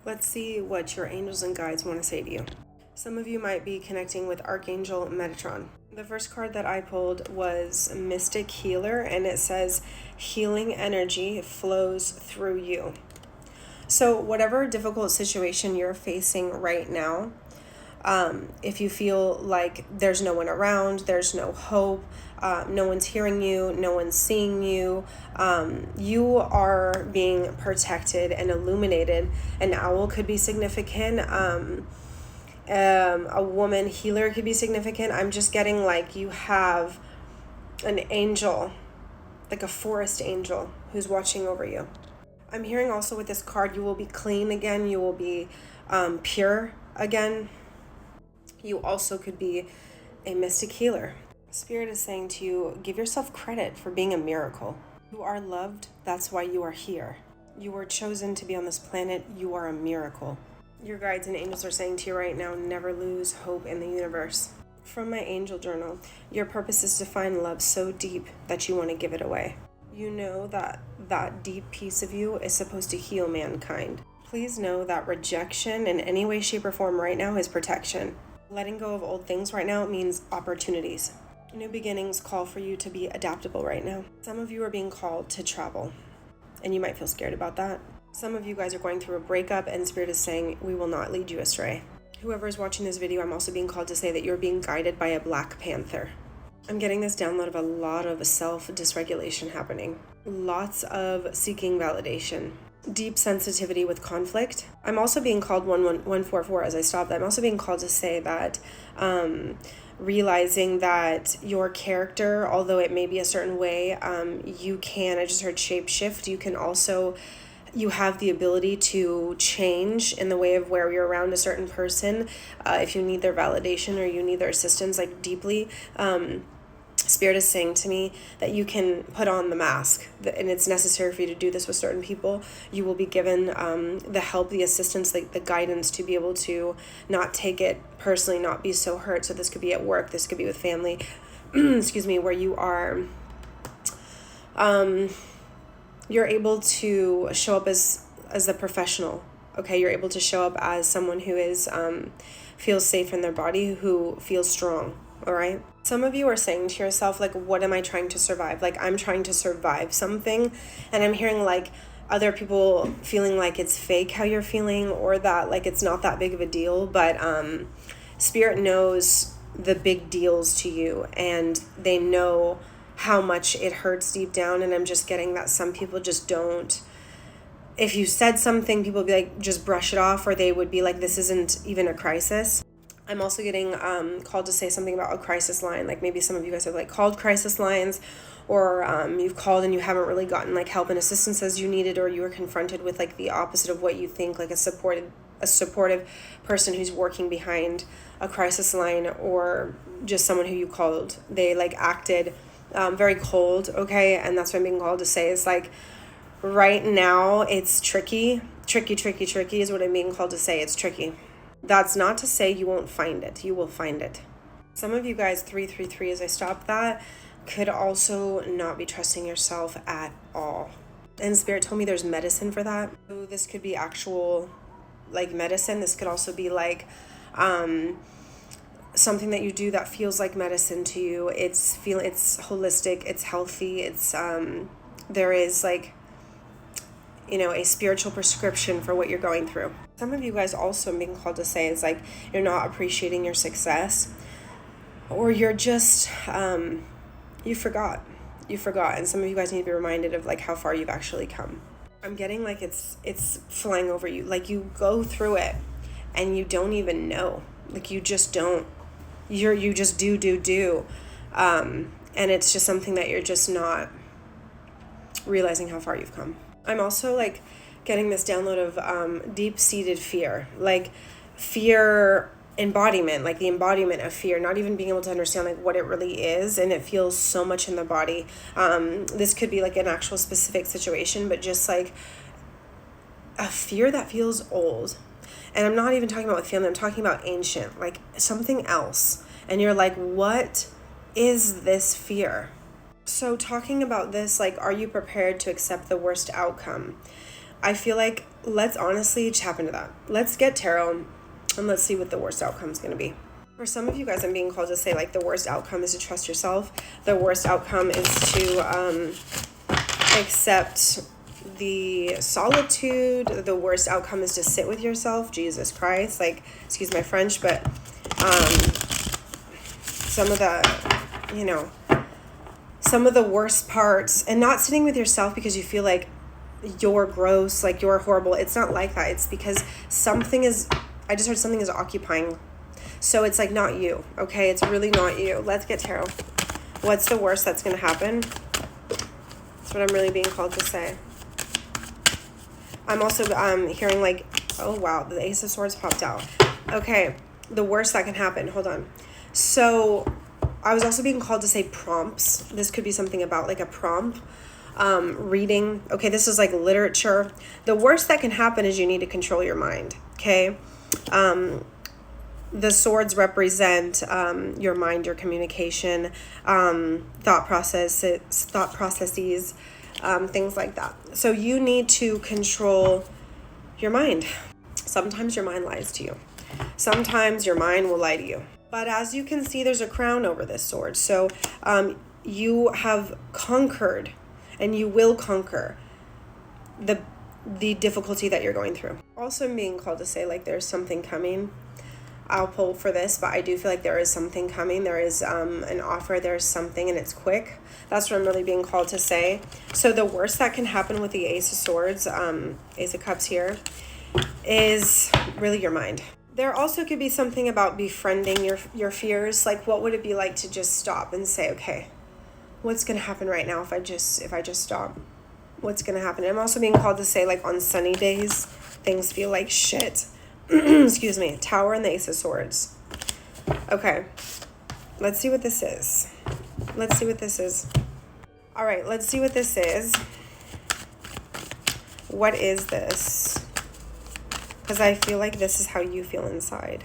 Let's see what your angels and guides want to say to you. Some of you might be connecting with Archangel Metatron. The first card that I pulled was Mystic Healer, and it says healing energy flows through you. So whatever difficult situation you're facing right now, if you feel like there's no one around, there's no hope, no one's hearing you, no one's seeing you, you are being protected and illuminated. An owl could be significant. A woman healer could be significant. I'm just getting like you have an angel, like a forest angel who's watching over you. I'm hearing also with this card, you will be clean again. You will be pure again. You also could be a mystic healer. Spirit is saying to you, give yourself credit for being a miracle. You are loved. That's why you are here. You were chosen to be on this planet. You are a miracle. Your guides and angels are saying to you right now, never lose hope in the universe. From my angel journal, your purpose is to find love so deep that you want to give it away. You know that that deep piece of you is supposed to heal mankind. Please know that rejection in any way, shape, or form right now is protection. Letting go of old things right now means opportunities. New beginnings call for you to be adaptable right now. Some of you are being called to travel, and you might feel scared about that. Some of you guys are going through a breakup, and Spirit is saying, we will not lead you astray. Whoever is watching this video, I'm also being called to say that you're being guided by a Black Panther. I'm getting this download of a lot of self-dysregulation happening. Lots of seeking validation. Deep sensitivity with conflict. I'm also being called 144 as I stop that. I'm also being called to say that realizing that your character, although it may be a certain way, you can, I just heard shape shift, you have the ability to change in the way of where you're around a certain person. If you need their validation or you need their assistance like deeply, Spirit is saying to me that you can put on the mask, and it's necessary for you to do this with certain people. You will be given the help, the assistance, like the guidance to be able to not take it personally, not be so hurt. So this could be at work, this could be with family, excuse me, where you are, you're able to show up as the professional. Okay, you're able to show up as someone who is feels safe in their body, who feels strong. All right. Some of you are saying to yourself, like, what am I trying to survive? Like, I'm trying to survive something. And I'm hearing like other people feeling like it's fake how you're feeling, or that like it's not that big of a deal. But Spirit knows the big deals to you, and they know how much it hurts deep down. And I'm just getting that some people just don't. If you said something, people would be like, just brush it off, or they would be like, this isn't even a crisis. I'm also getting called to say something about a crisis line. Like maybe some of you guys have like called crisis lines, or you've called and you haven't really gotten like help and assistance as you needed, or you were confronted with like the opposite of what you think, like a supportive person who's working behind a crisis line, or just someone who you called. They like acted very cold, okay? And that's what I'm being called to say is like, right now it's tricky is what I'm being called to say. It's tricky. That's not to say you won't find it. You will find it. Some of you guys, 333, as I stop that, could also not be trusting yourself at all. And Spirit told me there's medicine for that. So this could be actual, like, medicine. This could also be, like, something that you do that feels like medicine to you. It's holistic. It's healthy. It's, there is, like, you know, a spiritual prescription for what you're going through. Some of you guys also being called to say is like you're not appreciating your success, or you're just you forgot, and some of you guys need to be reminded of like how far you've actually come. I'm getting like it's flying over you, like you go through it and you don't even know, like you just don't, you just do and it's just something that you're just not realizing how far you've come. I'm also like getting this download of deep-seated fear, like fear embodiment, like the embodiment of fear, not even being able to understand like what it really is, and it feels so much in the body. This could be like an actual specific situation, but just like a fear that feels old. And I'm not even talking about with family, I'm talking about ancient, like something else. And you're like, what is this fear? So talking about this, like, are you prepared to accept the worst outcome? I feel like let's honestly tap into that. Let's get tarot and let's see what the worst outcome is going to be. For some of you guys, I'm being called to say, like, the worst outcome is to trust yourself. The worst outcome is to accept the solitude. The worst outcome is to sit with yourself. Jesus Christ. Like, excuse my French, but some of the worst parts, and not sitting with yourself because you feel like you're gross, like you're horrible. It's not like that. It's because I just heard something is occupying. So it's like not you, okay? It's really not you. Let's get tarot. What's the worst that's going to happen? That's what I'm really being called to say. I'm also hearing like, oh wow, the Ace of Swords popped out. Okay, the worst that can happen. Hold on. So I was also being called to say prompts. This could be something about like a prompt. Reading. Okay, this is like literature. The worst that can happen is you need to control your mind, okay? The swords represent your mind, your communication, thought processes, things like that. So you need to control your mind. Sometimes your mind lies to you. Sometimes your mind will lie to you. But as you can see, there's a crown over this sword. So you have conquered, and you will conquer the difficulty that you're going through. Also, I'm being called to say, like, there's something coming. I'll pull for this, but I do feel like there is something coming. There is an offer, there's something, and it's quick. That's what I'm really being called to say. So the worst that can happen with the Ace of Swords, Ace of Cups here, is really your mind. There also could be something about befriending your fears. Like, what would it be like to just stop and say, okay, what's going to happen right now if I just stop? What's going to happen? I'm also being called to say, like, on sunny days, things feel like shit. Excuse me. Tower and the Ace of Swords. Okay. Let's see what this is. Let's see what this is. All right. Let's see what this is. What is this? Because I feel like this is how you feel inside.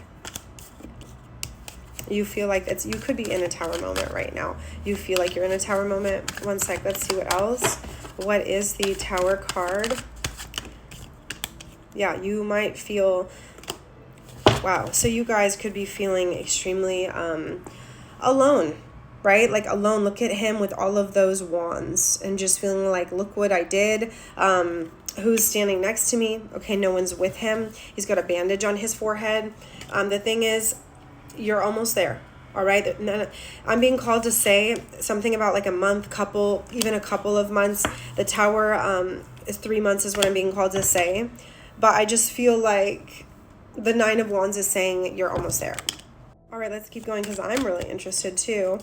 You feel like you could be in a tower moment right now. You feel like you're in a tower moment. One sec. Let's see what else. What is the Tower card? Yeah, you might feel... Wow. So you guys could be feeling extremely alone, right? Like alone. Look at him with all of those wands and just feeling like, look what I did. Who's standing next to me? Okay, no one's with him. He's got a bandage on his forehead. The thing is, you're almost there. All right. I'm being called to say something about like a month, couple, even a couple of months. The Tower is 3 months is what I'm being called to say. But I just feel like the Nine of Wands is saying you're almost there. All right, let's keep going because I'm really interested too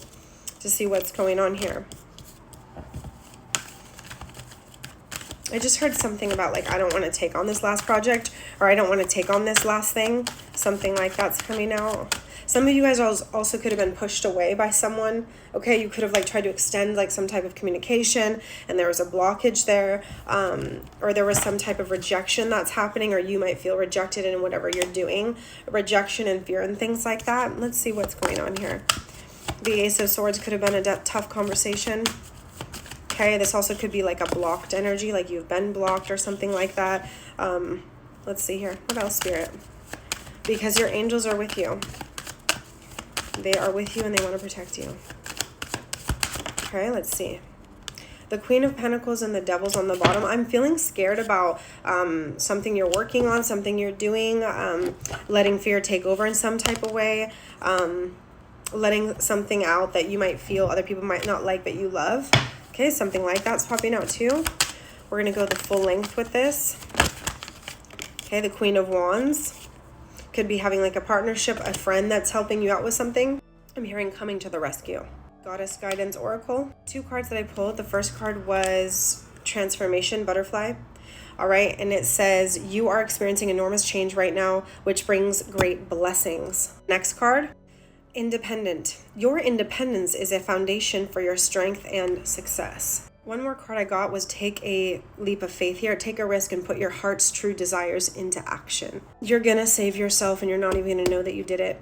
to see what's going on here. I just heard something about like, I don't want to take on this last project, or I don't want to take on this last thing. Something like that's coming out. Some of you guys also could have been pushed away by someone. Okay, you could have like tried to extend like some type of communication and there was a blockage there, or there was some type of rejection that's happening, or you might feel rejected in whatever you're doing. Rejection and fear and things like that. Let's see what's going on here. The Ace of Swords could have been a tough conversation. Okay, this also could be like a blocked energy, like you've been blocked or something like that. Let's see here. What else, Spirit? Because your angels are with you. They are with you and they want to protect you. Okay, let's see. The Queen of Pentacles and the Devil's on the bottom. I'm feeling scared about something you're working on, something you're doing, letting fear take over in some type of way, letting something out that you might feel other people might not like but you love. Okay, something like that's popping out too. We're going to go the full length with this. Okay, the Queen of Wands. Could be having like a partnership, a friend that's helping you out with something. I'm hearing coming to the rescue. Goddess Guidance Oracle. 2 cards that I pulled. The first card was Transformation Butterfly. All right, and it says, you are experiencing enormous change right now, which brings great blessings. Next card. Independent. Your independence is a foundation for your strength and success. One more card I got was take a leap of faith here. Take a risk and put your heart's true desires into action. You're going to save yourself and you're not even going to know that you did it.